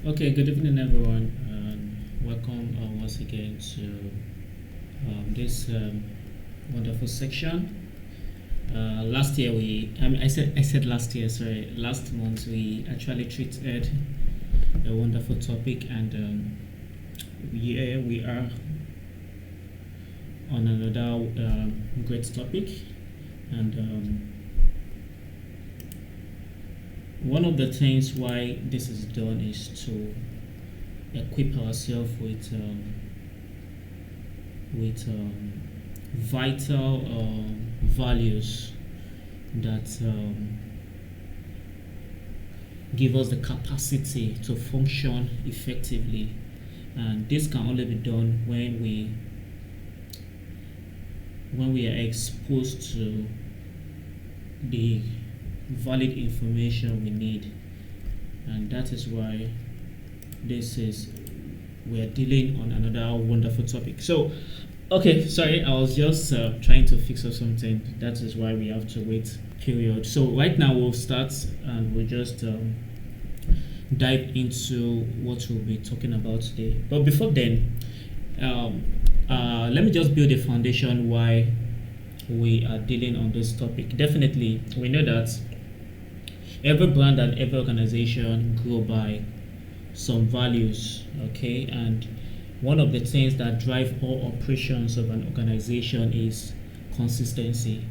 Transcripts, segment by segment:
Okay, good evening, everyone, and welcome once again to this wonderful section. Last year, I said last year, sorry, last month we actually treated a wonderful topic, and here we are on another great topic. And one of the things why this is done is to equip ourselves with vital values that give us the capacity to function effectively, and this can only be done when we are exposed to the valid information we need, and that is why this is we are dealing on another wonderful topic. So, okay, sorry, I was just trying to fix up something. That is why we have to wait. Period. So right now we'll start and we'll just dive into what we'll be talking about today. But before then, um, let me just build a foundation why we are dealing on this topic. Definitely, we know that every brand and every organization grow by some values, okay, and one of the things that drive all operations of an organization is consistency,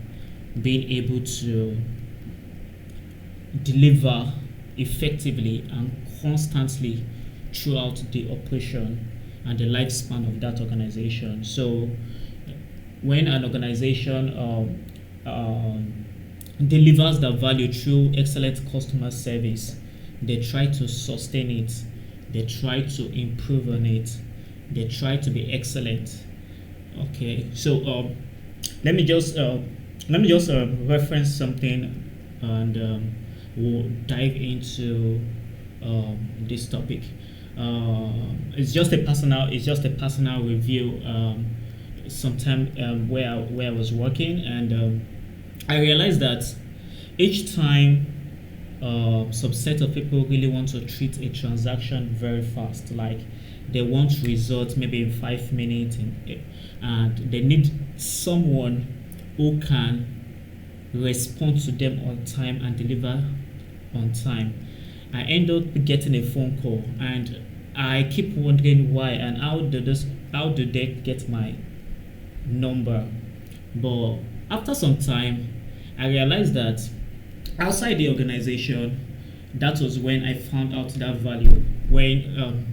being able to deliver effectively and constantly throughout the operation and the lifespan of that organization. So when an organization delivers that value through excellent customer service, they try to sustain it, they try to improve on it, they try to be excellent. Okay, so let me just reference something, and we'll dive into this topic. It's just a personal review. Sometime where I was working, and I realized that each time some set of people really want to treat a transaction very fast, like they want results maybe in 5 minutes, and they need someone who can respond to them on time and deliver on time. I end up getting a phone call, and I keep wondering why and how did they get my number. But after some time, I realized that outside the organization, that was when I found out that value. When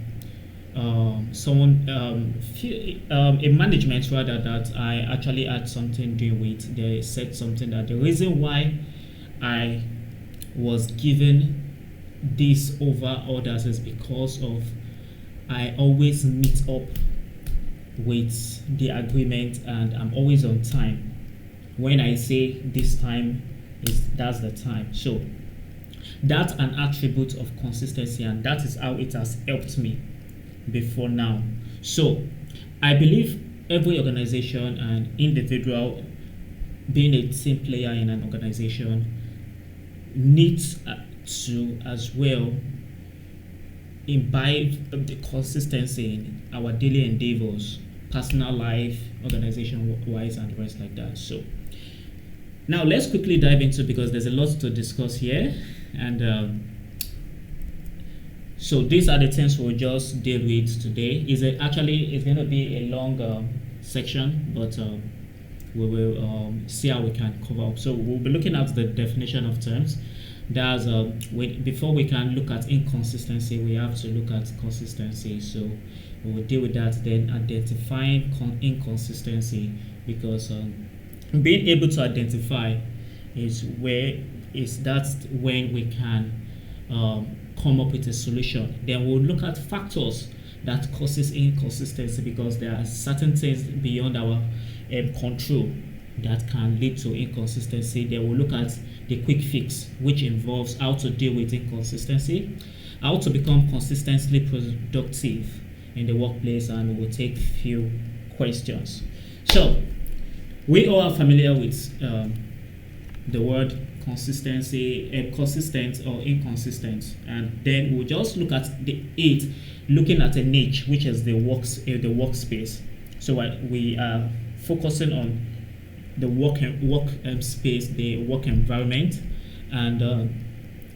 someone, a management rather, that I actually had something to do with, they said something that the reason why I was given this over others is because of I always meet up with the agreement and I'm always on time. When I say this time that's the time. So that's an attribute of consistency, and that is how it has helped me before now. So I believe every organization and individual, being a team player in an organization, needs to as well imbibe the consistency in our daily endeavors, personal life, organization wise, and the rest like that. So now let's quickly dive into, because there's a lot to discuss here, and so these are the things we'll just deal with today. It's going to be a long section, but we will see how we can cover up. So we'll be looking at the definition of terms. That's before we can look at inconsistency, we have to look at consistency. So we will deal with that. Then identifying inconsistency, because being able to identify is that's when we can come up with a solution. Then we'll look at factors that causes inconsistency, because there are certain things beyond our control that can lead to inconsistency. Then we'll look at the quick fix, which involves how to deal with inconsistency, how to become consistently productive in the workplace, and we'll take few questions. So we all are familiar with the word consistency, consistent or inconsistent, and then we'll just look at the 8, looking at a niche, which is the workspace. So we are focusing on the work space, the work environment, and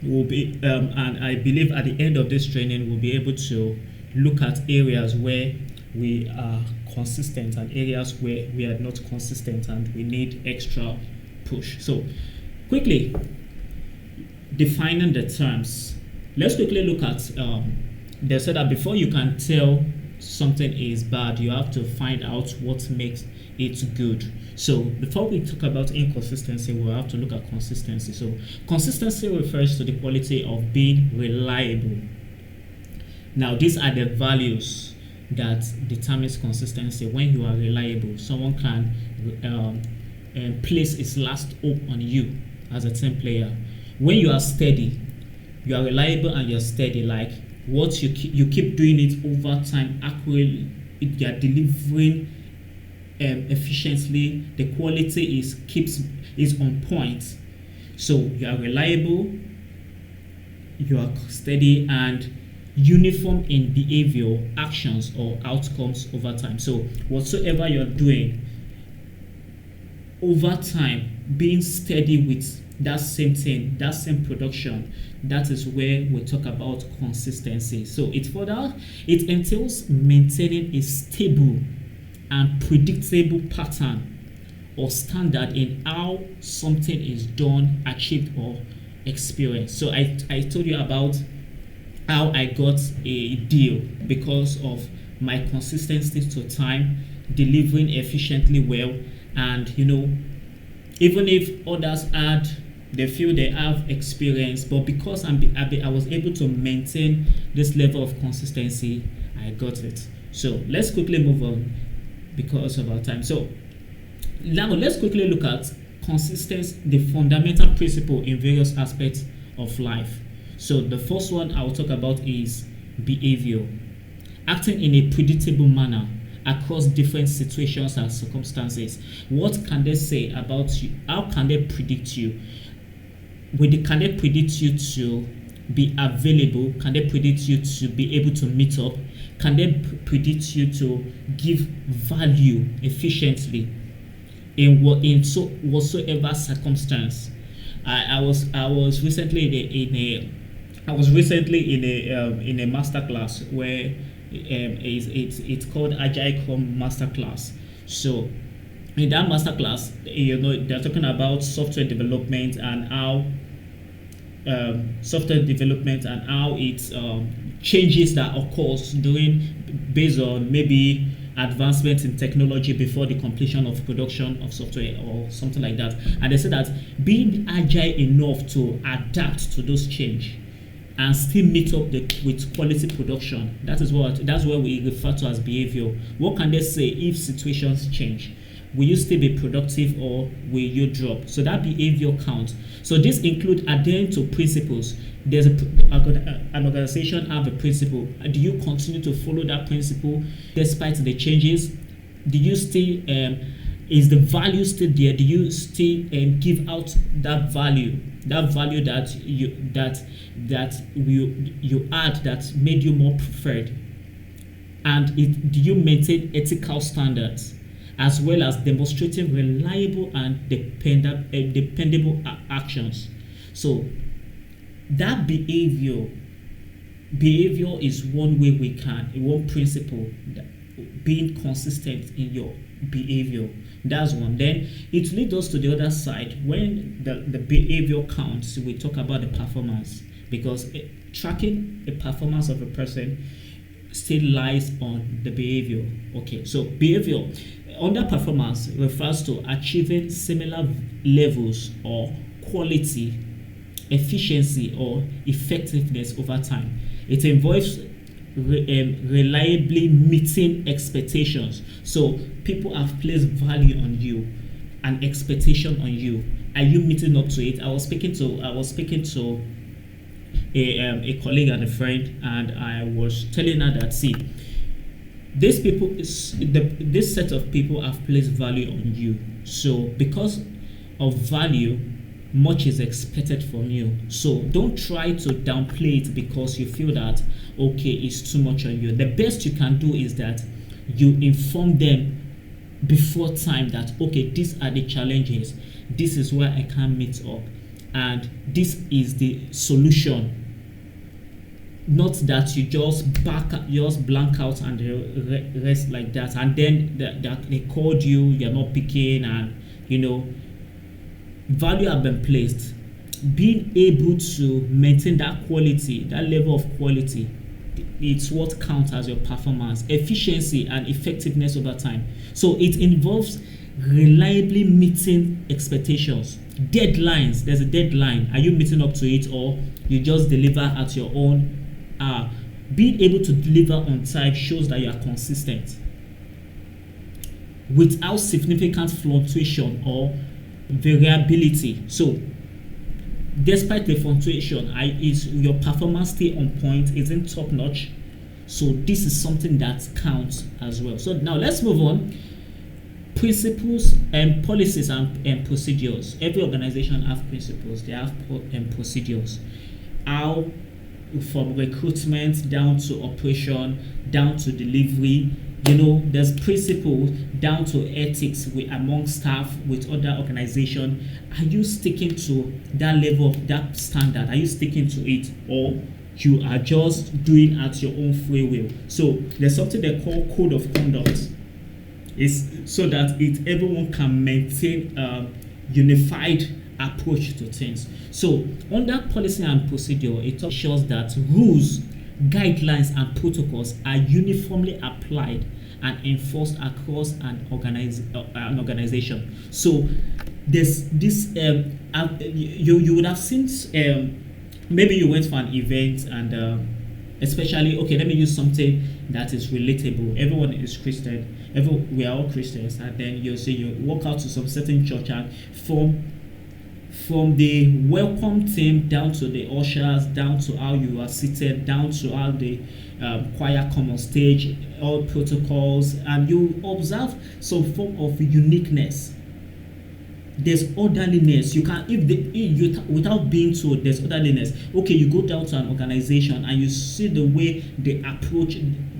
we'll be and I believe at the end of this training we'll be able to look at areas where we are consistent and areas where we are not consistent and we need extra push. So quickly defining the terms, let's quickly look at they said that before you can tell something is bad, you have to find out what makes it good. So before we talk about inconsistency, we'll have to look at consistency. So consistency refers to the quality of being reliable. Now these are the values that determines consistency. When you are reliable, someone can place its last hope on you as a team player. When you are steady, you are reliable and you're steady, like what you keep doing it over time accurately, you are delivering efficiently, the quality is on point. So you are reliable, you are steady, and uniform in behavior, actions, or outcomes over time. So whatsoever you're doing over time, being steady with that same thing, that same production, that is where we talk about consistency. So it entails maintaining a stable and predictable pattern or standard in how something is done, achieved, or experienced. So I told you about how I got a deal because of my consistency to time, delivering efficiently well, and even if others they feel they have experience, but because I was able to maintain this level of consistency, I got it. So let's quickly move on because of our time. So now let's quickly look at consistency, the fundamental principle in various aspects of life. So the first one I'll talk about is behavior. Acting in a predictable manner across different situations and circumstances. What can they say about you? How can they predict you? Can they predict you to be available? Can they predict you to be able to meet up? Can they predict you to give value efficiently in whatsoever circumstance? I was recently in a master class where it's called Agile Scrum Master Class. So in that master class, they're talking about software development and how it changes that occurs based on maybe advancements in technology before the completion of production of software or something like that. And they said that being agile enough to adapt to those change and still meet up with quality production, that's what we refer to as behavior. What can they say if situations change? Will you still be productive or will you drop? So that behavior counts. So this includes adhering to principles. There's an organization have a principle. Do you continue to follow that principle despite the changes? Do you still is the value still there? Do you still give out that value? That value that you add that made you more preferred? And do you maintain ethical standards, as well as demonstrating reliable and dependable actions? So that behavior is one way one principle, being consistent in your behavior. That's one. Then it leads us to the other side. When the behavior counts, we talk about the performance, because tracking the performance of a person still lies on the behavior. Okay, so behavior under performance refers to achieving similar levels or quality, efficiency, or effectiveness over time. It involves reliably meeting expectations. So people have placed value on you, an expectation on you. Are you meeting up to it? I was speaking to a colleague and a friend, and I was telling her that, see, this set of people have placed value on you. So because of value, much is expected from you. So don't try to downplay it because you feel that okay, it's too much on you. The best you can do is that you inform them before time that okay, these are the challenges, this is where I can't meet up, and this is the solution. Not that you just blank out and the rest like that, and then they called you, you're not picking, and value have been placed. Being able to maintain that quality, that level of quality, it's what counts as your performance, efficiency, and effectiveness over time. So it involves reliably meeting expectations, deadlines. There's a deadline. Are you meeting up to it, or you just deliver at your own? Being able to deliver on time shows that you are consistent without significant fluctuation or variability. So despite the fluctuation, is your performance still on point, isn't top notch. So this is something that counts as well. So now let's move on. Principles and policies and procedures. Every organization have principles, they have procedures. How from recruitment down to operation, down to delivery, there's principles down to ethics among staff with other organization. Are you sticking to that level of that standard? Are you sticking to it, or you are just doing at your own free will? So there's something they call code of conduct. It's so that everyone can maintain a unified approach to things. So under policy and procedure, it ensures that rules, guidelines, and protocols are uniformly applied and enforced across an organization. So there's this you would have seen maybe you went for an event, and especially, okay, let me use something that is relatable. Everyone is Christian, we are all Christians, and then you walk out to some certain church, and from the welcome team down to the ushers, down to how you are seated, down to how the choir come on stage, all protocols, and you observe some form of uniqueness. There's orderliness. You can, without being told, there's orderliness. Okay, you go down to an organization and you see the way they approach,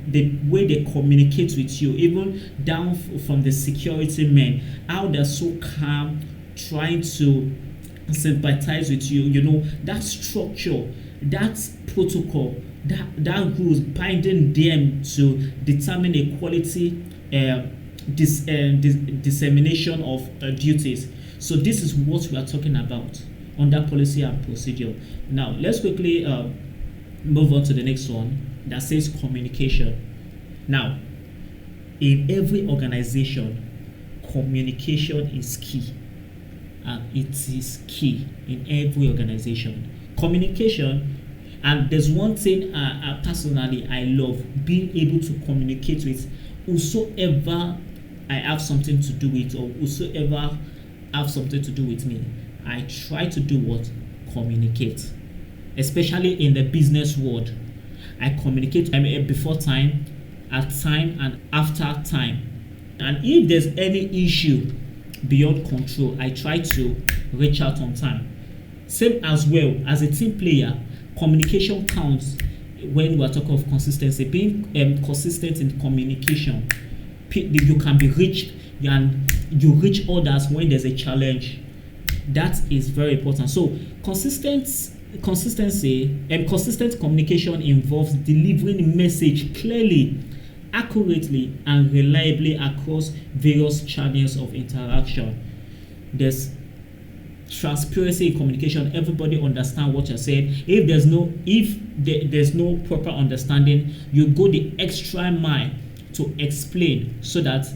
the way they communicate with you, even down from the security men, how they're so calm, trying to sympathize with you. That structure, that protocol, that rules binding them to determine a quality dissemination of duties. So this is what we are talking about under policy and procedure. Now let's quickly move on to the next one that says communication. Now, in every organization, communication is key. It is key in every organization. Communication, and there's one thing personally I love, being able to communicate with whosoever I have something to do with, or whosoever have something to do with me. I try to do what? Communicate. Especially in the business world, I communicate before time, at time, and after time. And if there's any issue beyond control, I try to reach out on time. Same as well as a team player, communication counts when we are talking of consistency. Being consistent in communication, you can be reached, and you reach others when there's a challenge. That is very important. So consistency and consistent communication involves delivering message clearly, accurately, and reliably across various channels of interaction. There's transparency in communication. Everybody understand what you're saying. If there's no proper understanding, you go the extra mile to explain, so that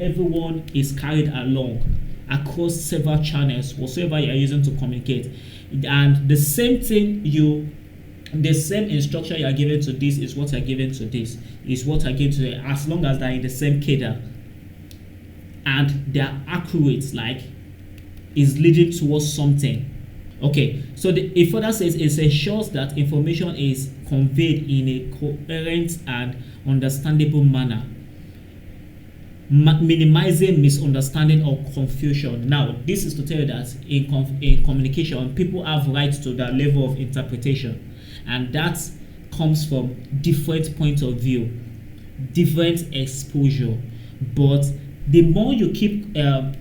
everyone is carried along across several channels, whatsoever you are using to communicate. And the same instruction you are given to this is what you are given to this, is what I give to, as long as they're in the same cadre and they are accurate, like is leading towards something. Okay, so it further says it ensures that information is conveyed in a coherent and understandable manner. minimizing misunderstanding or confusion. Now, this is to tell you that in communication, people have rights to that level of interpretation, and that comes from different points of view, different exposure. But the more you keep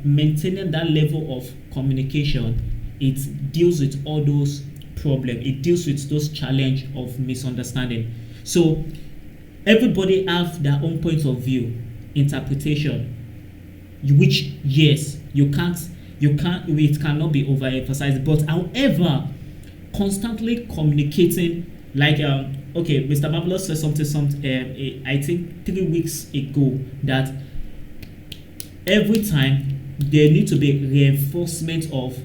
maintaining that level of communication, it deals with all those problems. It deals with those challenge of misunderstanding. So everybody have their own point of view, interpretation, which yes, it cannot be overemphasized. But however, constantly communicating, like okay, Mr. Marvelous said something I think 3 weeks ago, that every time there need to be reinforcement of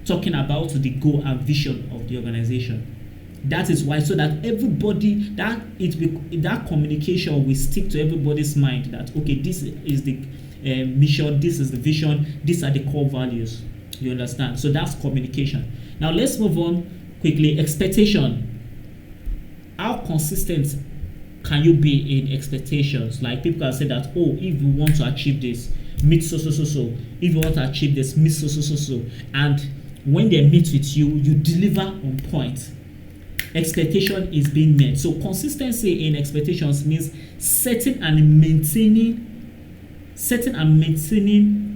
talking about the goal and vision of the organization. That is why, so that everybody, that communication will stick to everybody's mind, that okay, this is the mission, this is the vision, these are the core values. You understand? So that's communication. Now let's move on quickly. Expectation. How consistent can you be in expectations? Like people can say that, oh, if you want to achieve this, meet so. If you want to achieve this, meet so. And when they meet with you, you deliver on point. Expectation is being met. So consistency in expectations means setting and maintaining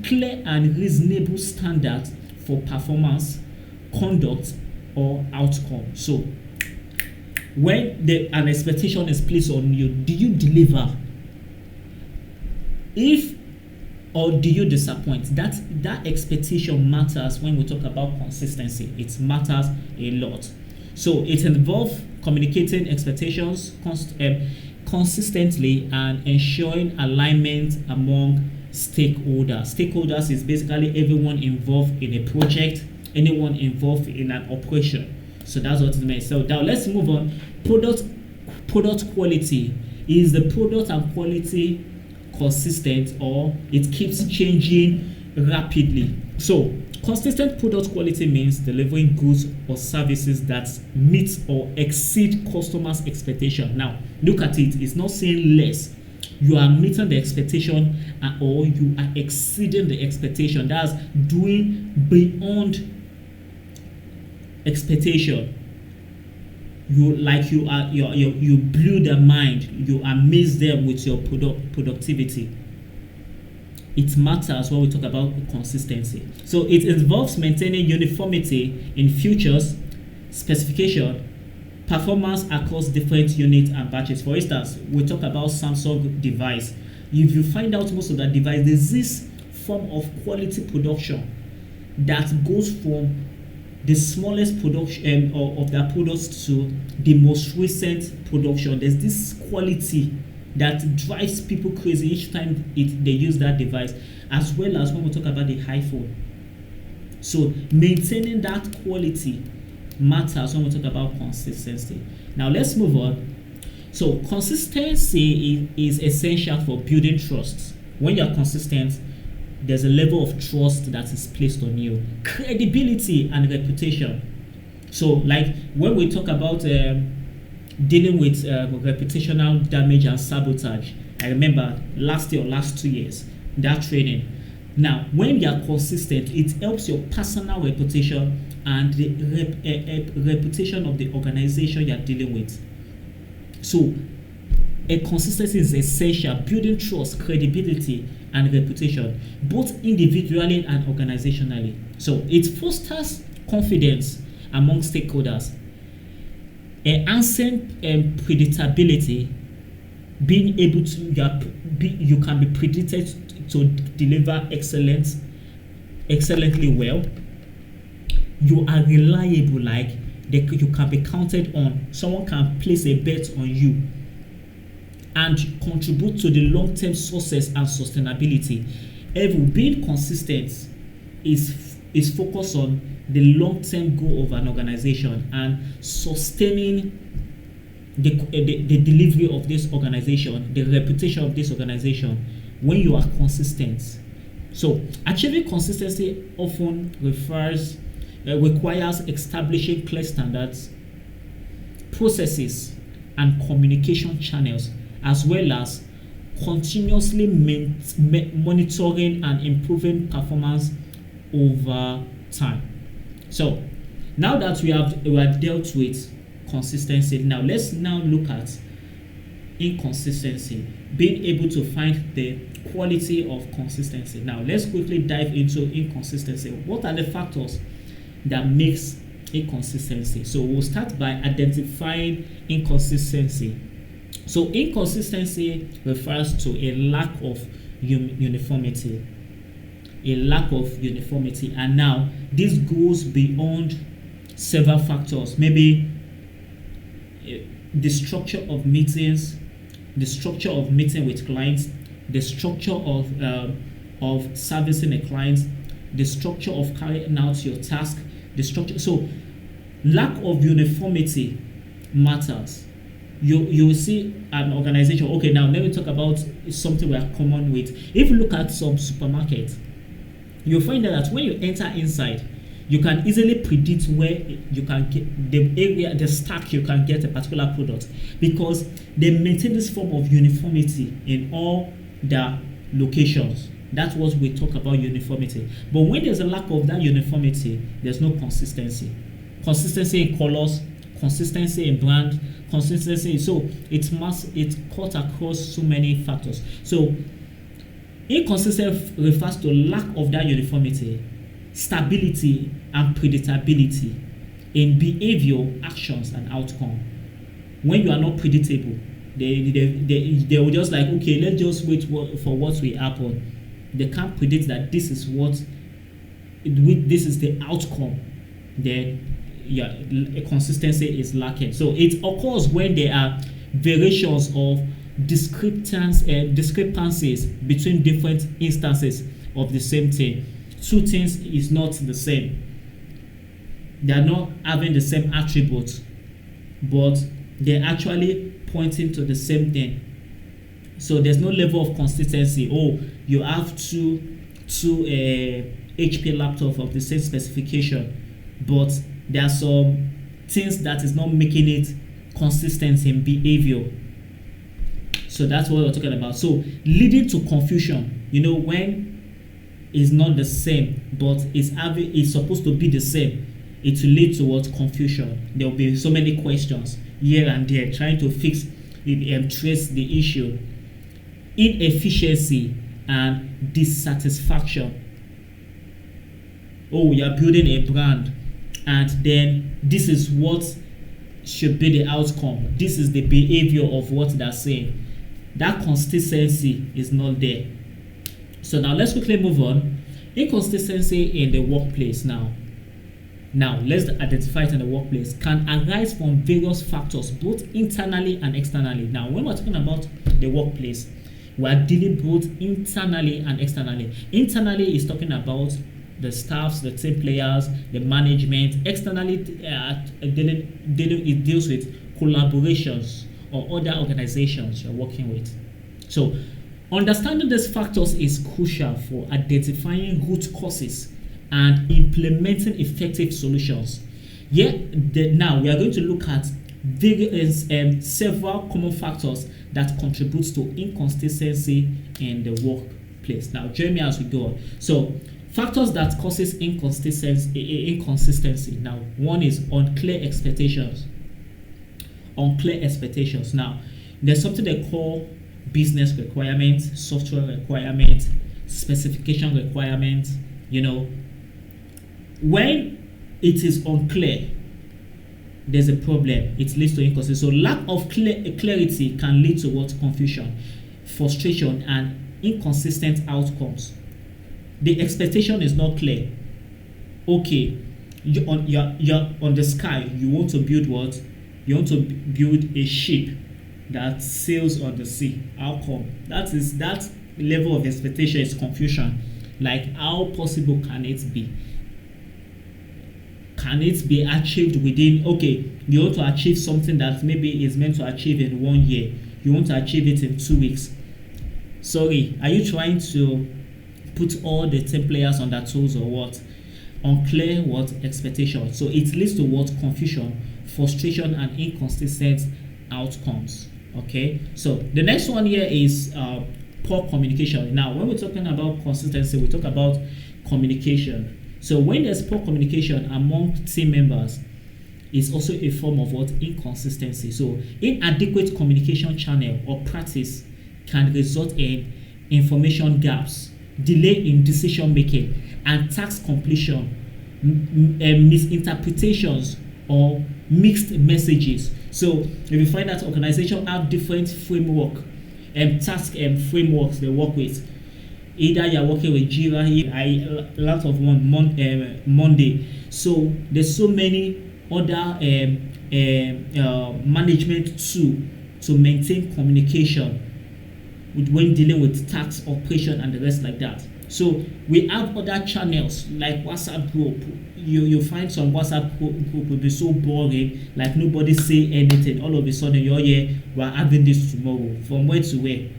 clear and reasonable standards for performance, conduct, or outcome. So when an expectation is placed on you, do you deliver? Or do you disappoint? That expectation matters when we talk about consistency. It matters a lot. So it involves communicating expectations consistently and ensuring alignment among stakeholders. Stakeholders is basically everyone involved in a project, anyone involved in an operation. So that's what it means. So now let's move on. Product quality. Is the product and quality consistent, or it keeps changing rapidly? So consistent product quality means delivering goods or services that meet or exceed customers' expectation. Now look at it, it's not saying less. You are meeting the expectation or you are exceeding the expectation. That's doing beyond expectation. You blew their mind, you amaze them with your productivity. It matters when we talk about consistency. So it involves maintaining uniformity in features, specification, performance across different units and batches. For instance, we talk about Samsung device. If you find out most of that device, there's this form of quality production that goes from the smallest production of their products to the most recent production. There's this quality that drives people crazy each time they use that device, as well as when we talk about the iPhone. So maintaining that quality matters when we talk about consistency. Now let's move on. So consistency is essential for building trust. When you're consistent, there's a level of trust that is placed on you, credibility and reputation. So like when we talk about dealing with reputational damage and sabotage, I remember last year or last 2 years, that training. Now when you are consistent, it helps your personal reputation and the reputation of the organization you are dealing with. So a consistency is essential, building trust, credibility and reputation, both individually and organizationally. So it fosters confidence among stakeholders, enhancing predictability, being able to you can be predicted to deliver excellently well. You are reliable, like you can be counted on. Someone can place a bet on you and contribute to the long-term success and sustainability. Being consistent is focused on the long-term goal of an organization and sustaining the delivery of this organization, the reputation of this organization when you are consistent. So achieving consistency often requires establishing clear standards, processes, and communication channels, as well as continuously monitoring and improving performance over time. So now that we have dealt with consistency, now let's now look at inconsistency, being able to find the quality of consistency. Now let's quickly dive into inconsistency. What are the factors that makes inconsistency? So we'll start by identifying inconsistency. So inconsistency refers to a lack of uniformity. A lack of uniformity. And now this goes beyond several factors. Maybe the structure of meetings, the structure of meeting with clients, the structure of servicing a client, the structure of carrying out your task, the structure. So lack of uniformity matters. You will see an organization. Okay, now let me talk about something we are common with. If you look at some supermarkets, you'll find that when you enter inside, you can easily predict where you can get the area, the stack you can get a particular product, because they maintain this form of uniformity in all their locations. That's what we talk about, uniformity. But when there's a lack of that uniformity, there's no consistency. Consistency in colors, consistency in brand, consistency. So it cuts across so many factors. So inconsistent refers to lack of that uniformity, stability, and predictability in behavior, actions, and outcome. When you are not predictable, they will just like, okay, let's just wait for what will happen. They can't predict that this is the outcome. Then consistency is lacking. So it occurs when there are variations of discrepancies between different instances of the same thing. Two things is not the same. They are not having the same attributes, but they're actually pointing to the same thing. So there's no level of consistency. Oh, you have two HP laptops of the same specification, but there are some things that is not making it consistent in behavior. So that's what we're talking about. So leading to confusion, when it's not the same, but it's supposed to be the same, it will lead towards confusion. There will be so many questions here and there trying to fix it and trace the issue. Inefficiency and dissatisfaction. Oh, you are building a brand, and then this is what should be the outcome. This is the behavior of what they're saying. That consistency is not there. So now let's quickly move on. Inconsistency in the workplace now. Now let's identify it in the workplace. Can arise from various factors, both internally and externally. Now when we're talking about the workplace, we're dealing both internally and externally. Internally is talking about the staffs, the team players, the management. Externally, it deals with collaborations or other organizations you're working with. So understanding these factors is crucial for identifying root causes and implementing effective solutions. Now we are going to look at several common factors that contribute to inconsistency in the workplace. Now join me as we go on. So factors that causes inconsistency. Now one is unclear expectations. Now there's something they call business requirements, software requirements, specification requirements. When it is unclear, there's a problem. It leads to inconsistency. So lack of clarity can lead to confusion, frustration, and inconsistent outcomes. The expectation is not clear. Okay, you're on the sky. You want to build what? You want to build a ship that sails on the sea. How come? That level of expectation is confusion. Like, how possible can it be? Can it be achieved within? Okay, you want to achieve something that maybe is meant to achieve in 1 year. You want to achieve it in 2 weeks. Sorry, are you trying to put all the team players on their toes or what? Unclear expectation. So it leads to confusion, frustration, and inconsistent outcomes. Okay, so the next one here is poor communication. Now, when we're talking about consistency, we talk about communication. So when there's poor communication among team members, it's also a form of what? Inconsistency. So inadequate communication channel or practice can result in information gaps, delay in decision making, and task completion, misinterpretations, or mixed messages. So if you find that organizations have different framework and task and frameworks they work with, either you're working with Jira, a lot of one Monday. So there's so many other management tool to maintain communication when dealing with tax operation and the rest like that. So we have other channels like WhatsApp group. You find some WhatsApp group will be so boring, like nobody say anything. All of a sudden you're here, we're having this tomorrow. From where to where?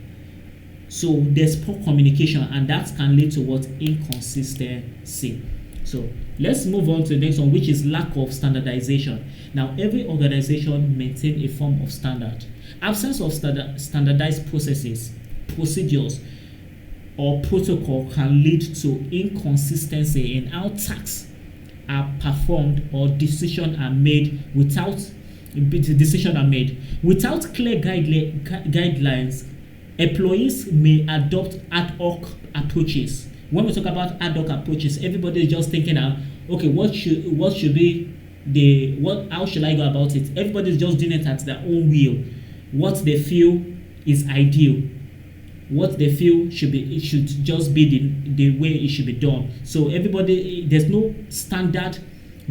So there's poor communication, and that can lead to what? Inconsistency. So let's move on to the next one, which is lack of standardization. Now, every organization maintains a form of standard. Absence of standardized processes, procedures, or protocol can lead to inconsistency in how tasks are performed or decisions are made without clear guidelines. Employees may adopt ad hoc approaches. When we talk about ad hoc approaches, everybody is just thinking, okay, how should I go about it? Everybody is just doing it at their own will. What they feel is ideal. What they feel it should just be the way it should be done. So there's no standard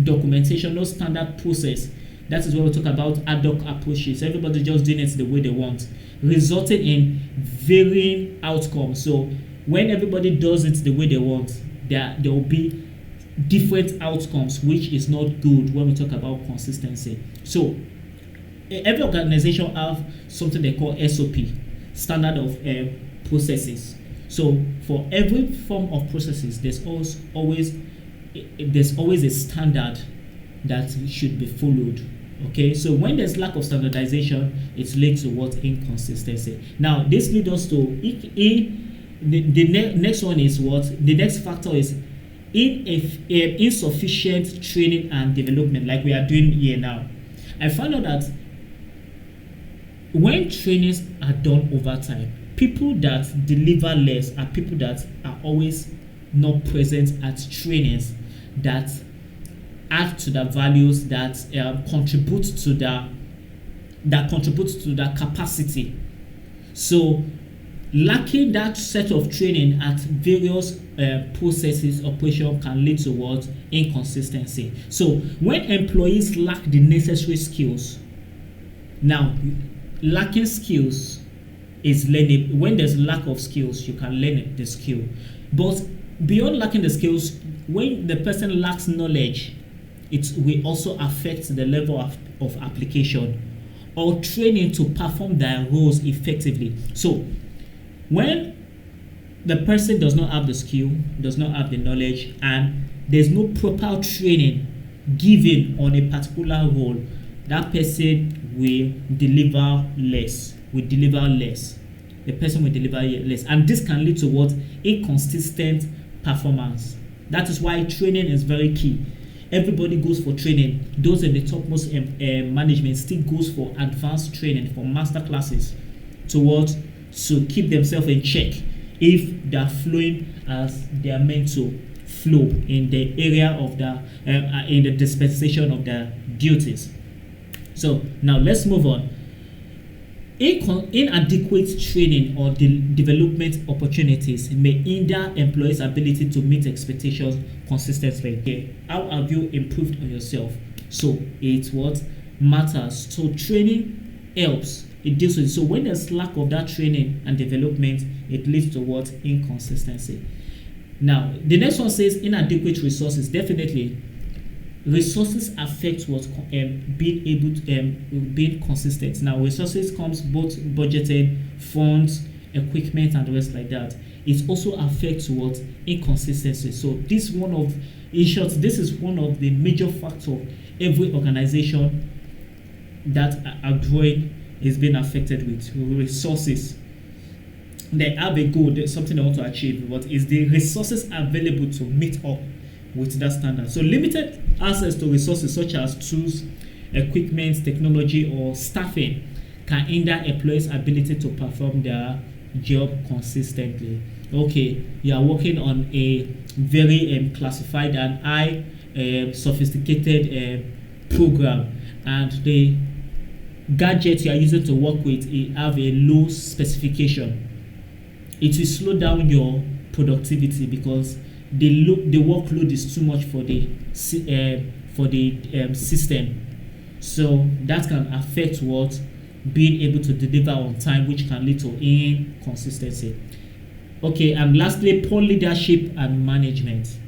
documentation, no standard process. That is when we talk about ad hoc approaches. Everybody just doing it the way they want, resulting in varying outcomes. So when everybody does it the way they want, there will be different outcomes, which is not good when we talk about consistency. So every organization have something they call SOP, standard of processes. So for every form of processes, there's always a standard that should be followed. Okay, so when there's lack of standardization, it leads to what? Inconsistency. Now this leads us to the next one is what? The next factor is insufficient training and development, like we are doing here now. I found out that when trainings are done over time, people that deliver less are people that are always not present at trainings that add to the values, that contribute to the capacity. So lacking that set of training at various processes operation can lead to what? Inconsistency. So when employees lack the necessary skills, now lacking skills is learning. When there's lack of skills, you can learn the skill. But beyond lacking the skills, when the person lacks knowledge, it will also affect the level of application or training to perform their roles effectively. So when the person does not have the skill, does not have the knowledge, and there's no proper training given on a particular role, that person will deliver less. The person will deliver less. And this can lead to what? Inconsistent performance. That is why training is very key. Everybody goes for training. Those in the topmost management still goes for advanced training, for master classes, to keep themselves in check if they're flowing as they are meant to flow in the area of in the dispensation of their duties. So now let's move on. Inadequate training or development opportunities may hinder employees' ability to meet expectations consistently. Okay. How have you improved on yourself? So it's what matters. So training helps. It deals with it. So when there's lack of that training and development, it leads to what? Inconsistency. Now the next one says inadequate resources. Definitely resources affect what being able to being consistent. Now resources comes both budgeted, funds, equipment, and the rest like that. It also affects what? Inconsistency. So this is one of the major factors every organization that are growing is being affected with resources. They have a goal, there's something they want to achieve, but is the resources available to meet up with that standard? So limited access to resources such as tools, equipment, technology, or staffing can hinder employees' ability to perform their job consistently. Okay, you are working on a very classified and high sophisticated program, and the gadget you are using to work with have a low specification. It will slow down your productivity because the workload is too much for the system. So that can affect what being able to deliver on time, which can lead to inconsistency. Okay, and lastly, poor leadership and management.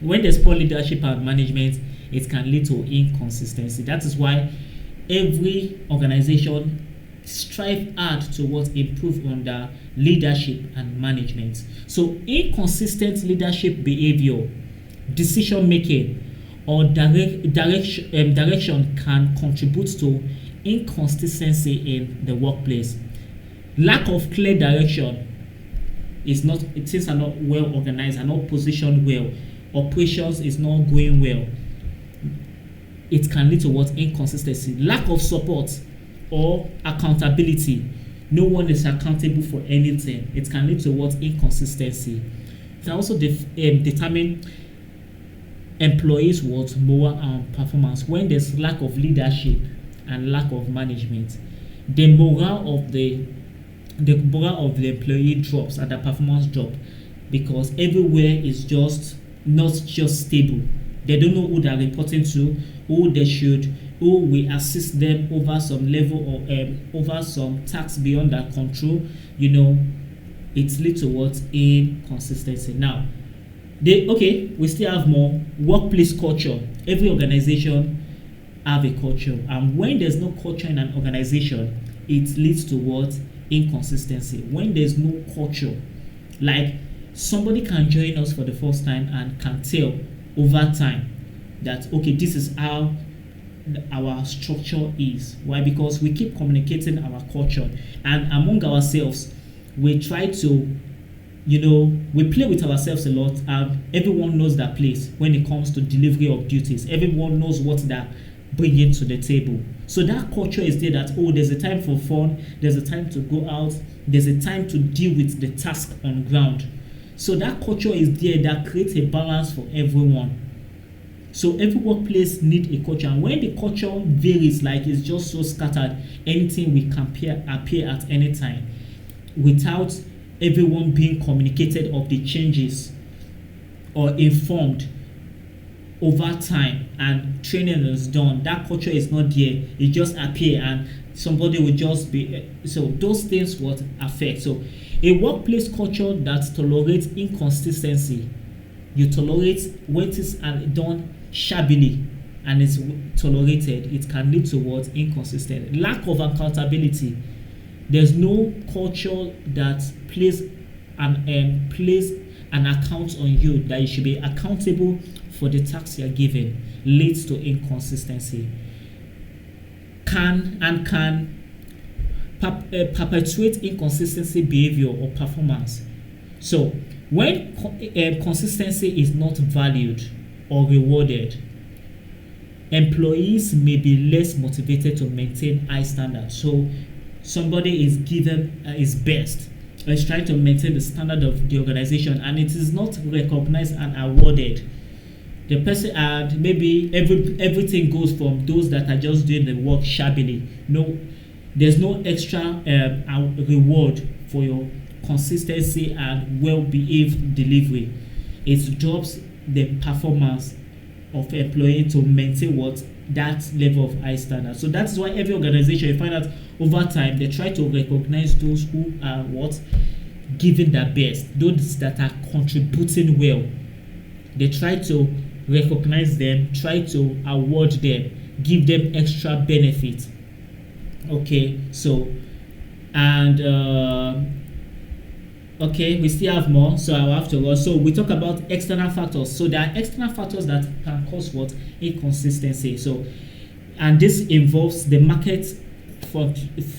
When there's poor leadership and management, it can lead to inconsistency. That is why every organization strive hard towards improve on the leadership and management. So inconsistent leadership behavior, decision making, or direction can contribute to inconsistency in the workplace. Lack of clear direction is not, things are not well organized, are not positioned well, operations is not going well. It can lead to what? Inconsistency. Lack of support or accountability. No one is accountable for anything. It can lead to what? Inconsistency. It can also determine employees' what? Moral performance. When there's lack of leadership and lack of management, the morale of the employee drops and the performance drop, because everywhere is just not just stable. They don't know who they're reporting to, who will assist them over some level or over some tasks beyond their control. It leads to what? Inconsistency. Now, we still have more. Workplace culture. Every organization have a culture, and when there's no culture in an organization, it leads to what? Inconsistency. When there's no culture, like somebody can join us for the first time and can tell over time that this is how our structure is. Why? Because we keep communicating our culture, and among ourselves we try to we play with ourselves a lot, and everyone knows their place when it comes to delivery of duties. Everyone knows what they're bringing to the table. So that culture is there, that there's a time for fun, there's a time to go out, there's a time to deal with the task on ground. So that culture is there that creates a balance for everyone. So every workplace needs a culture, and when the culture varies, like it's just so scattered, anything we can appear at any time without everyone being communicated of the changes or informed over time and training is done, that culture is not there. It just appear and somebody will just be so those things what affect. So a workplace culture that tolerates inconsistency, you tolerate when it is done shabbily and it's tolerated, it can lead to what? Inconsistent. Lack of accountability. There's no culture that plays an account on you, that you should be accountable for the tasks you're given, leads to inconsistency. Can perpetuate inconsistency behavior or performance. So when consistency is not valued or rewarded, employees may be less motivated to maintain high standards. So somebody is given his best, is trying to maintain the standard of the organization, and it is not recognized and awarded. The person, and maybe everything goes from those that are just doing the work shabbily. No, there's no extra reward for your consistency and well-behaved delivery. It drops the performance of employee to maintain what? That level of high standard. So that's why every organization, you find out over time, they try to recognize those who are what? Giving their best, those that are contributing well. They try to recognize them, try to award them, give them extra benefit. Okay, so and we still have more, so I'll have to go. So we talk about external factors. So there are external factors that can cause what? Inconsistency. So, and this involves the market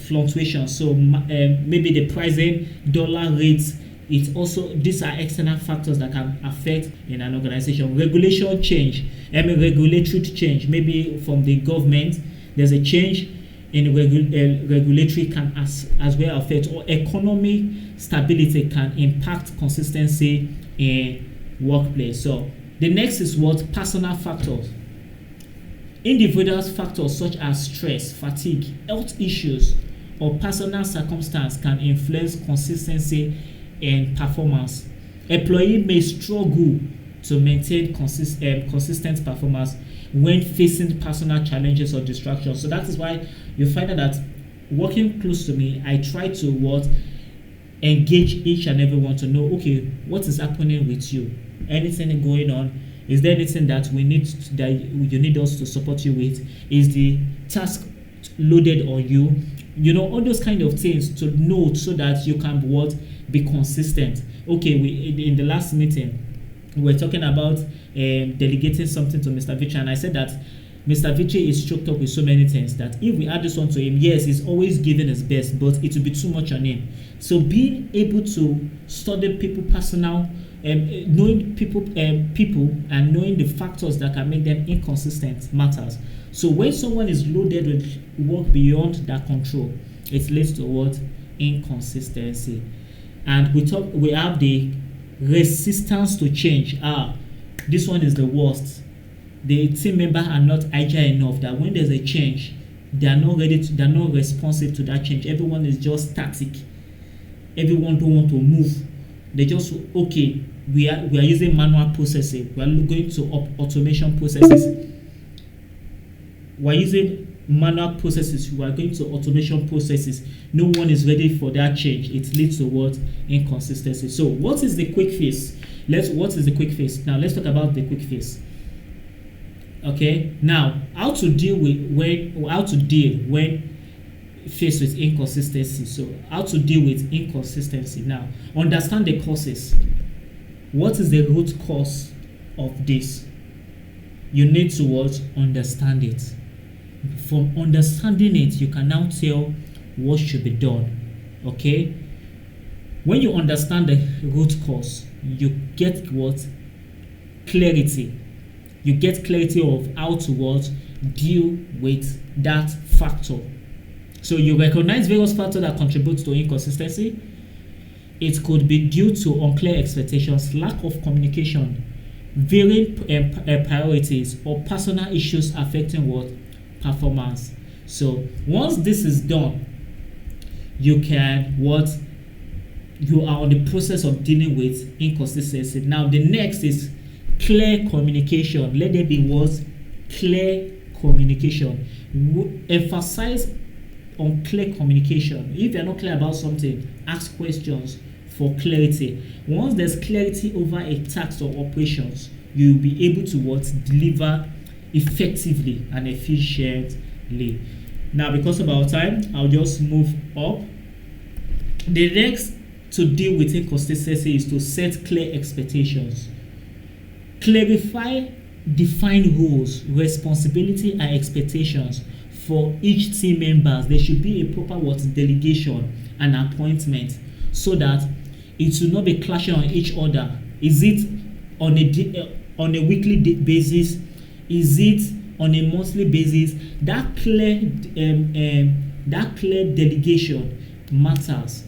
fluctuations. So maybe the pricing, dollar rates. It also, these are external factors that can affect in an organization. Regulation change, regulatory change, maybe from the government. There's a change in regulatory can as well affect, or economic stability can impact consistency in workplace. So the next is what? Personal factors. Individual factors such as stress, fatigue, health issues, or personal circumstance can influence consistency in performance. Employee may struggle to maintain consistent performance when facing personal challenges or distractions. So that is why you find out that working close to me, I try to engage each and everyone to know, okay, what is happening with you? Anything going on? Is there anything that you need us to support you with? Is the task loaded on you? All those kind of things to note so that you can be consistent. Okay, in the last meeting, we were talking about delegating something to Mr. Vichy, and I said that Mr. Vichy is choked up with so many things that if we add this one to him, yes, he's always giving his best, but it will be too much on him. So being able to study people personal, knowing people and knowing the factors that can make them inconsistent matters. So when someone is loaded with work beyond their control, it leads to inconsistency. And we have the resistance to change. This one is the worst. The team member are not agile enough that when there's a change, they are not they're not responsive to that change. Everyone is just static. Everyone don't want to move. They just, okay, we are using manual processing. We are going to automation processes. We're using manual processes. We are going to automation processes. No one is ready for that change. It leads to inconsistency. So what is the quick fix? What is the quick fix? Now let's talk about the quick fix. Okay. Now, how to deal when faced with inconsistency. So how to deal with inconsistency. Now, understand the causes. What is the root cause of this? You need to understand it. From understanding it, you can now tell what should be done. Okay? When you understand the root cause, you get clarity. You get clarity of how to deal with that factor. So you recognize various factors that contribute to inconsistency. It could be due to unclear expectations, lack of communication, varying priorities, or personal issues affecting performance. So once this is done, you can you are on the process of dealing with inconsistency. Now the next is clear communication. Let there be clear communication. Emphasize on clear communication. If you're not clear about something, ask questions for clarity. Once there's clarity over a task or operations, you'll be able to deliver effectively and efficiently. Now, because of our time, I'll just move up. The next to deal with inconsistency is to set clear expectations. Clarify defined roles, responsibility, and expectations for each team members. There should be a proper delegation and appointment so that it will not be clashing on each other. Is it on a weekly basis? Is it on a monthly basis? That clear delegation matters,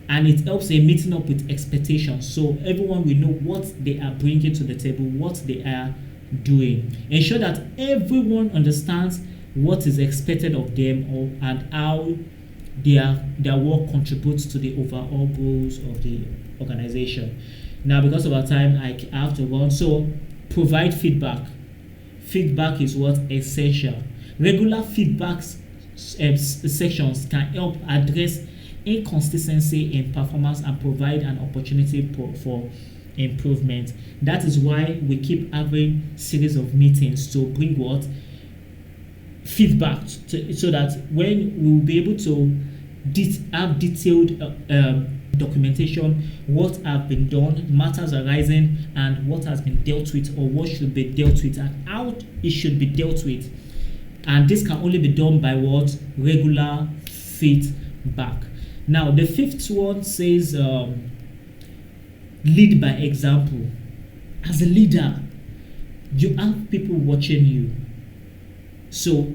and it helps in meeting up with expectations, so everyone will know what they are bringing to the table, what they are doing. Ensure that everyone understands what is expected of them and how their work contributes to the overall goals of the organization. Now, because of our time, I have to run. So provide feedback. Feedback is essential. Regular feedback sections can help address inconsistency in performance and provide an opportunity for improvement. That is why we keep having series of meetings to bring feedback so that when we will be able to have detailed documentation, what have been done, matters arising, and what has been dealt with, or what should be dealt with, and how it should be dealt with. And this can only be done by what? Regular feedback. Now, the fifth one says lead by example. As a leader, you have people watching you. So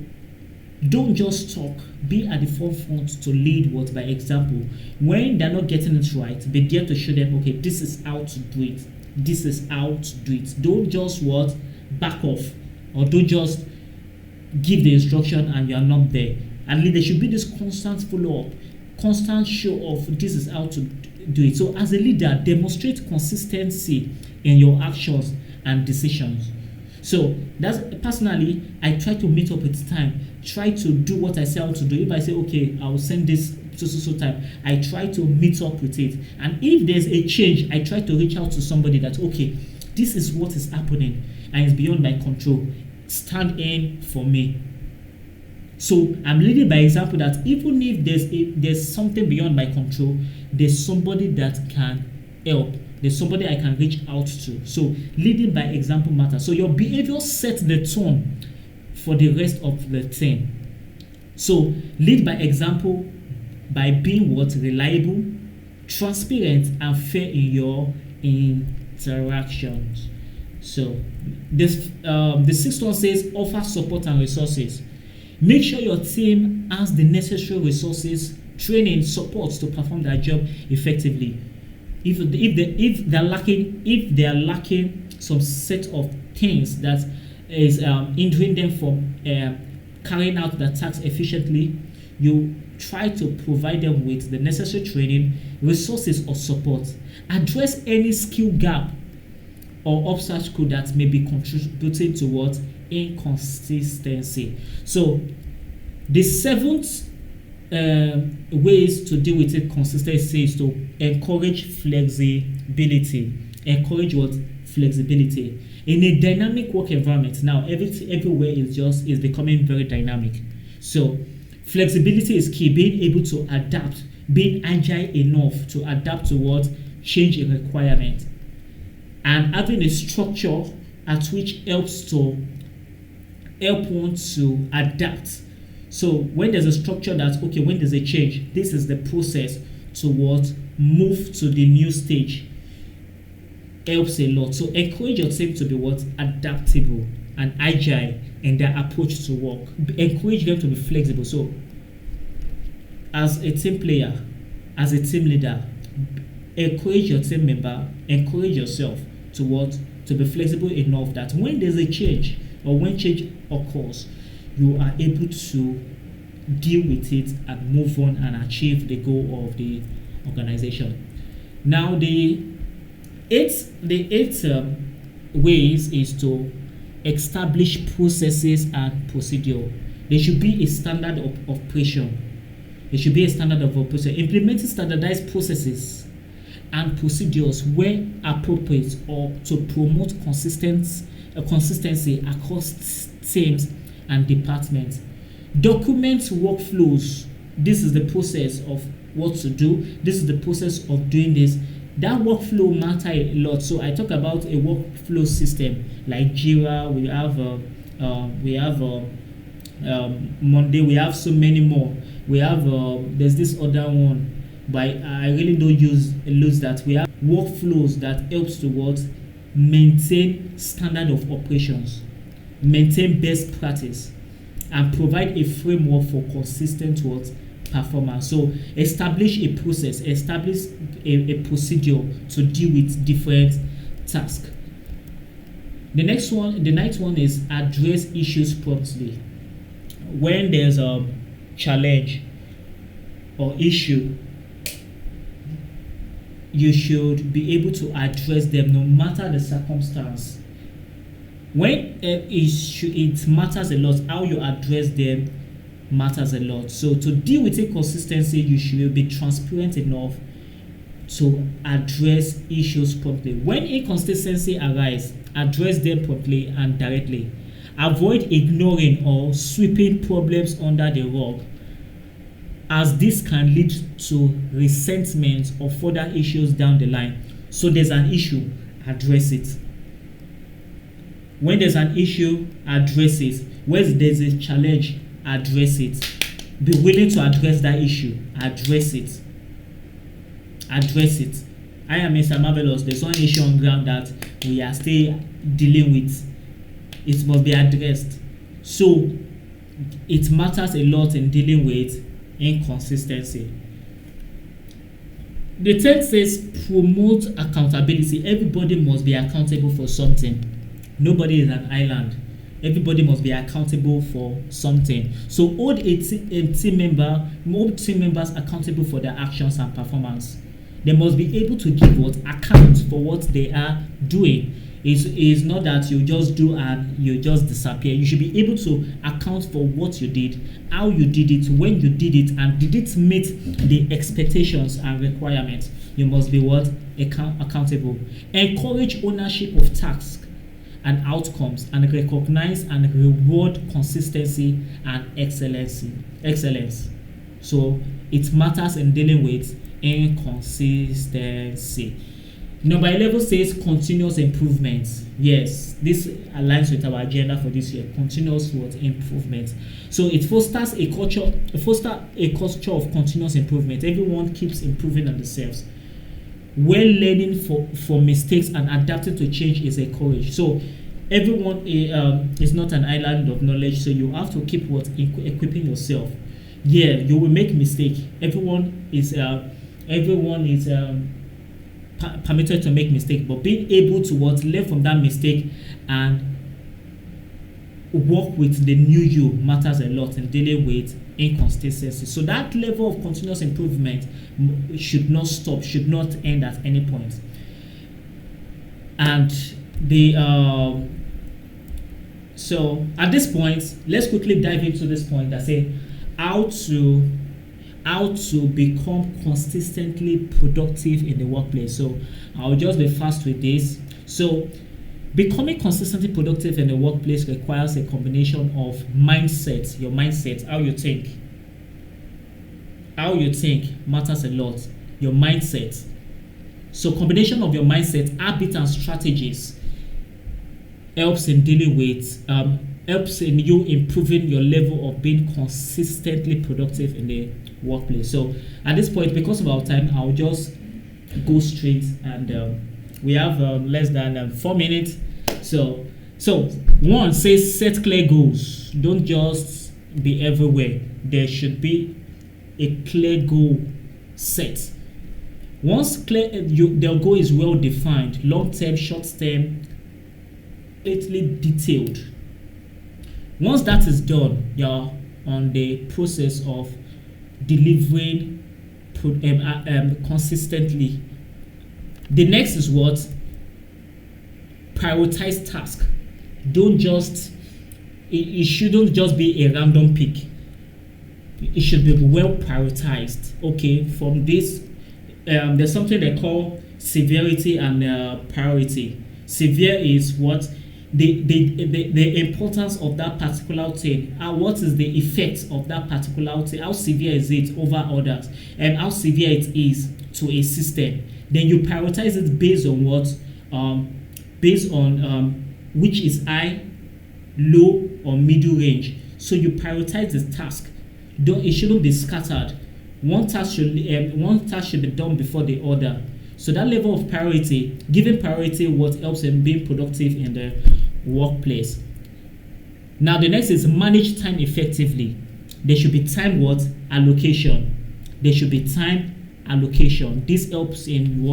don't just talk, be at the forefront to lead what? By example. When they're not getting it right, be there to show them, okay, this is how to do it. This is how to do it. Don't just what? Back off, or don't just give the instruction and you are not there. And there should be this constant follow-up, constant show of this is how to do it. So as a leader, demonstrate consistency in your actions and decisions. So that's personally, I try to meet up with time, try to do what I say I want to do. If I say, okay, I will send this so time, I try to meet up with it. And if there's a change, I try to reach out to somebody that, okay, this is what is happening and it's beyond my control. Stand in for me. So I'm leading by example, that even if there's something beyond my control, there's somebody that can help. There's somebody I can reach out to. So leading by example matters. So your behavior sets the tone for the rest of the team. So lead by example by being what? Reliable, transparent, and fair in your interactions. So this the sixth one says offer support and resources. Make sure your team has the necessary resources, training, support to perform their job effectively. If they are lacking some set of things that is hindering them from carrying out the task efficiently, you try to provide them with the necessary training, resources, or support. Address any skill gap or obstacle that may be contributing to what? Inconsistency. So the seventh ways to deal with inconsistency is to encourage flexibility. Encourage what? Flexibility. In a dynamic work environment, now everywhere is becoming very dynamic. So flexibility is key. Being able to adapt, being agile enough to adapt to what? Change in requirement, and having a structure at which helps one to adapt. So when there's a structure that, okay, when there's a change, this is the process to what? Move to the new stage, helps a lot. So encourage your team to be what? Adaptable and agile in their approach to work. Encourage them to be flexible. So as a team player, as a team leader, encourage your team member, encourage yourself to what? To be flexible enough that when there's a change or when change occurs, you are able to deal with it and move on and achieve the goal of the organization. Now the eighth ways is to establish processes and procedure. There should be a standard of operation. There should be a standard of operation. Implementing standardized processes and procedures where appropriate, or to promote consistency across teams and departments. Document workflows. This is the process of what to do. This is the process of doing this. That workflow matter a lot. So I talk about a workflow system like Jira. We have Monday. We have so many more. We have there's this other one, but I really don't use that. We have workflows that helps to what? Maintain standard of operations, maintain best practice, and provide a framework for consistent what? Performance. So establish a process, establish a procedure to deal with different tasks. The ninth one is address issues promptly. When there's a challenge or issue, you should be able to address them no matter the circumstance. When it matters a lot, how you address them matters a lot. So to deal with inconsistency, you should be transparent enough to address issues promptly. When inconsistency arises, address them promptly and directly. Avoid ignoring or sweeping problems under the rug, as this can lead to resentment or further issues down the line. So there's an issue, address it. When there's an issue, address it. Where there's a challenge, address it. Be willing to address that issue. Address it. Address it. I am Mr. Marvelous. There's one issue on ground that we are still dealing with. It must be addressed. So it matters a lot in dealing with inconsistency. The text says promote accountability. Everybody must be accountable for something. Nobody is an island. Everybody must be accountable for something. So hold team members accountable for their actions and performance. They must be able to give account for what they are doing. It's not that you just do and you just disappear. You should be able to account for what you did, how you did it, when you did it, and did it meet the expectations and requirements. You must be accountable. Encourage ownership of tasks and outcomes, and recognize and reward consistency and excellence. So it matters in dealing with inconsistency. Number 11 says continuous improvement. Yes, this aligns with our agenda for this year. Continuous improvement. So it fosters a culture of continuous improvement. Everyone keeps improving on themselves. When learning for mistakes and adapting to change is encouraged. So everyone is not an island of knowledge. So you have to keep equipping yourself. Yeah, you will make mistake. Everyone is permitted to make mistake, but being able to learn from that mistake and work with the new you matters a lot in dealing with inconsistency. So that level of continuous improvement should not stop, should not end at any point. And so at this point, let's quickly dive into this point that say how to become consistently productive in the workplace. So I'll just be fast with this. So becoming consistently productive in the workplace requires a combination of mindset, your mindset, how you think. How you think matters a lot. Your mindset. So combination of your mindset, habits, and strategies helps in dealing with helps in you improving your level of being consistently productive in the workplace. So at this point, because of our time, I'll just go straight, and we have less than 4 minutes. So one says set clear goals. Don't just be everywhere. There should be a clear goal set. Once their goal is well defined, long term, short term, completely detailed. Once that is done, you're on the process of delivering consistently. The next is what? Prioritize task. It shouldn't just be a random pick. It should be well prioritized. Okay, from this, there's something they call severity and priority. Severe is what? The importance of that particular thing. What is the effect of that particular thing? How severe is it over others? And how severe it is to a system. Then you prioritize it based on what? Based on which is high, low, or middle range. So you prioritize the task. It shouldn't be scattered. One task should be done before the other. So that level of priority, giving priority, what helps in being productive in the workplace. Now the next is manage time effectively. There should be time allocation. There should be time allocation. This helps in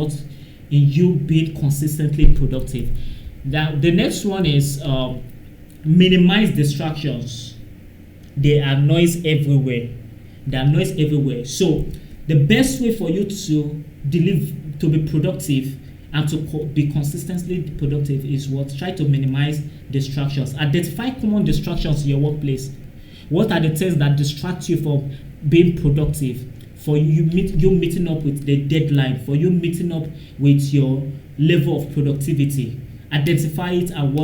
you being consistently productive. Now the next one is minimize distractions. There are noise everywhere. So the best way for you to be productive and to be consistently productive is what? Try to minimize distractions. Identify common distractions in your workplace. What are the things that distract you from being productive? For you meeting up with the deadline, for you meeting up with your level of productivity. Identify it and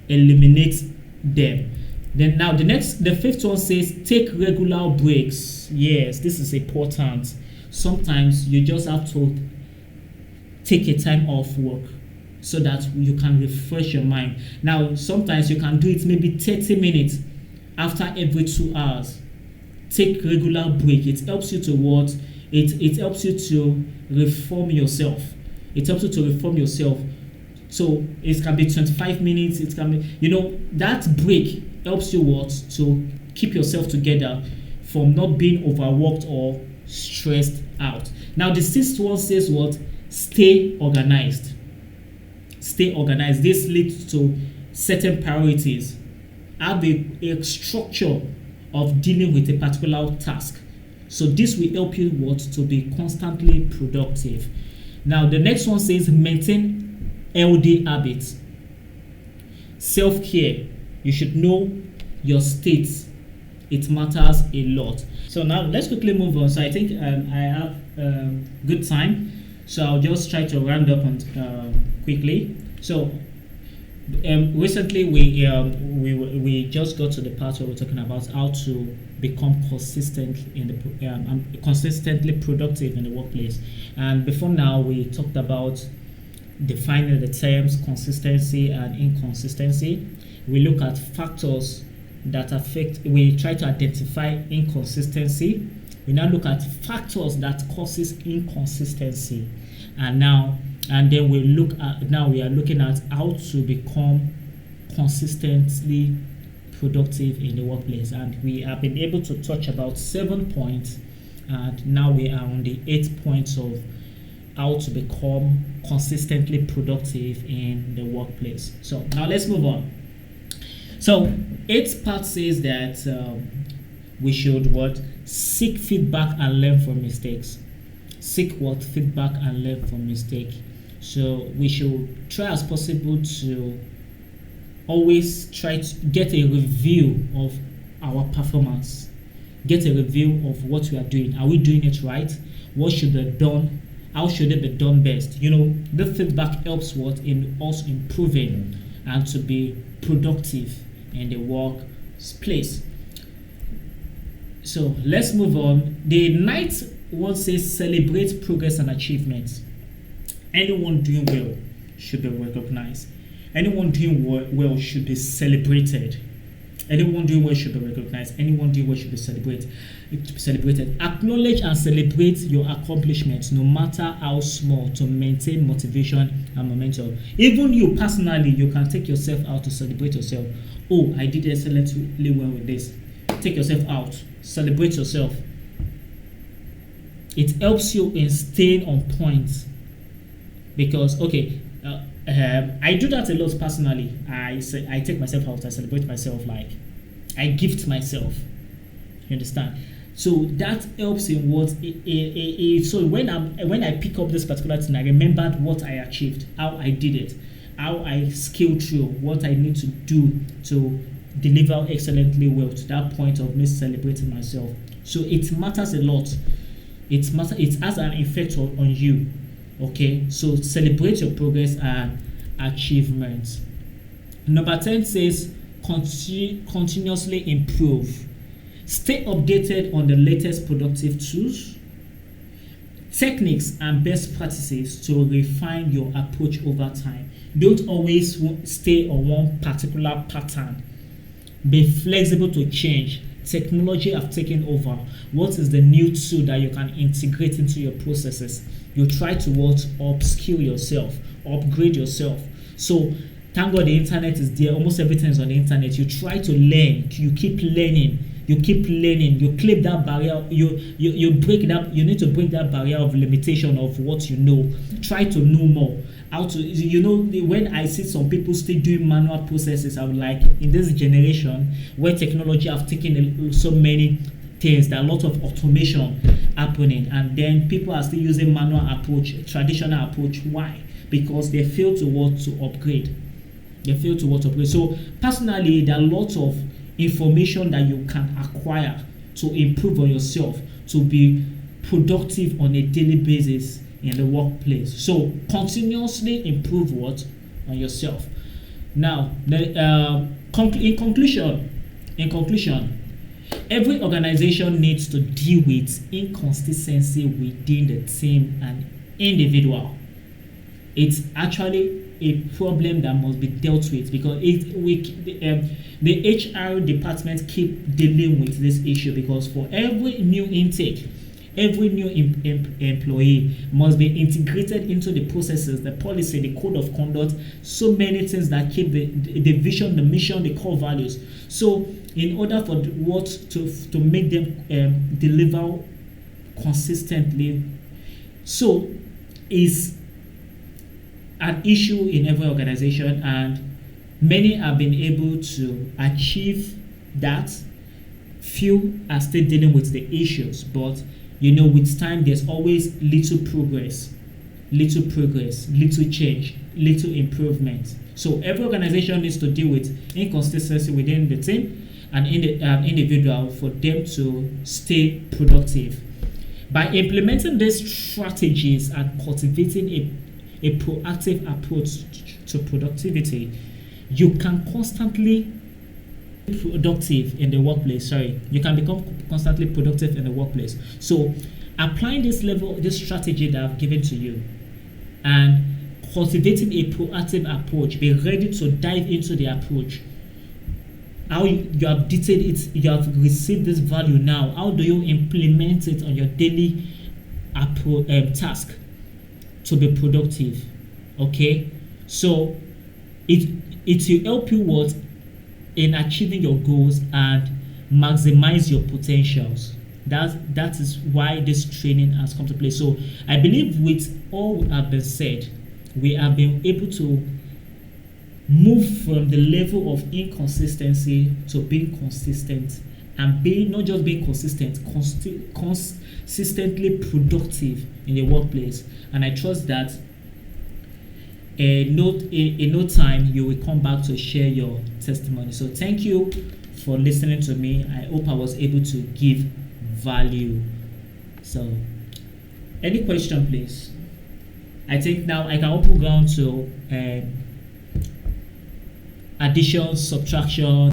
eliminate them. Then now the fifth one says take regular breaks. Yes, this is important. Sometimes you just have to take a time off work so that you can refresh your mind. Now sometimes you can do it maybe 30 minutes after every 2 hours. Take regular break. It helps you to what? It helps you to reform yourself. It helps you to reform yourself. So it can be 25 minutes. It can be, that break helps you what? To keep yourself together from not being overworked or stressed out. Now the sixth one says what? Stay organized. Stay organized. This leads to certain priorities. Have a structure of dealing with a particular task. So this will help you what? To be constantly productive. Now the next one says maintain healthy habits. Self-care. You should know your state. It matters a lot. So now let's quickly move on. So I think I have good time. So I'll just try to round up on quickly. So recently we just got to the part where we're talking about how to become consistent in the consistently productive in the workplace. And before now we talked about defining the terms consistency and inconsistency. We look at factors that affect. We try to identify inconsistency. We now look at factors that causes inconsistency, and then we look at, now we are looking at how to become consistently productive in the workplace. And we have been able to touch about 7 points, and now we are on the 8 points of how to become consistently productive in the workplace. So now let's move on. So 8th part says that we should what? Seek feedback and learn from mistakes. Seek what? Feedback and learn from mistake. So we should try as possible to always try to get a review of our performance. Get a review of what we are doing. Are we doing it right? What should be done? How should it be done best? The feedback helps what? In us improving and to be productive in the workplace. So let's move on. The 9th one says celebrate progress and achievements. Anyone doing well should be recognized. Anyone doing well should be celebrated. Anyone doing well should be recognized. Anyone doing well should be celebrated. Acknowledge and celebrate your accomplishments, no matter how small, to maintain motivation and momentum. Even you personally, you can take yourself out to celebrate yourself. Oh, I did excellently well with this. Take yourself out. Celebrate yourself. It helps you in staying on point. Because, I do that a lot personally. I take myself out. I celebrate myself. Like, I gift myself. You understand? So that helps in what. So when I pick up this particular thing, I remembered what I achieved, how I did it, how I scaled through, what I need to do to deliver excellently well to that point of me celebrating myself. So it matters a lot. It has an effect on you. Okay, so celebrate your progress and achievements. Number 10 says continuously improve. Stay updated on the latest productive tools, techniques, and best practices to refine your approach over time. Don't always stay on one particular pattern. Be flexible to change. Technology have taken over. What is the new tool that you can integrate into your processes? You try to upskill yourself, upgrade yourself. So thank God the internet is there. Almost everything is on the internet. You try to learn. You keep learning. You clip that barrier. You break that. You need to break that barrier of limitation of what you know. Try to know more. How to, when I see some people still doing manual processes, I'm like, in this generation where technology have taken so many things, there are a lot of automation happening, and then people are still using manual approach, traditional approach. Why? Because they fail to want to upgrade. So personally, there are lots of information that you can acquire to improve on yourself, to be productive on a daily basis in the workplace. So continuously improve on yourself. Now, in conclusion, every organization needs to deal with inconsistency within the team and individual. It's actually a problem that must be dealt with, because the HR department keep dealing with this issue, because for every new intake, every new employee must be integrated into the processes, the policy, the code of conduct, so many things that keep the vision, the mission, the core values. So in order for what to make them deliver consistently, so is an issue in every organization, and many have been able to achieve that. Few are still dealing with the issues, but with time there's always little progress, little change, little improvement. So every organization needs to deal with inconsistency within the team and in the individual for them to stay productive. By implementing these strategies and cultivating a proactive approach to productivity, you can constantly productive in the workplace. You can become constantly productive in the workplace. So applying this strategy that I've given to you, and cultivating a proactive approach, be ready to dive into the approach. How you have detailed it, you have received this value. Now how do you implement it on your daily task to be productive? Okay, so it will help you in achieving your goals and maximize your potentials. That is why this training has come to play. So I believe with all have been said, we have been able to move from the level of inconsistency to being consistent, and not just being consistent, consistently productive in the workplace. And I trust that in no time you will come back to share your testimony. So thank you for listening to me. I hope I was able to give value. So any question, please? I think now I can open ground to addition, subtraction,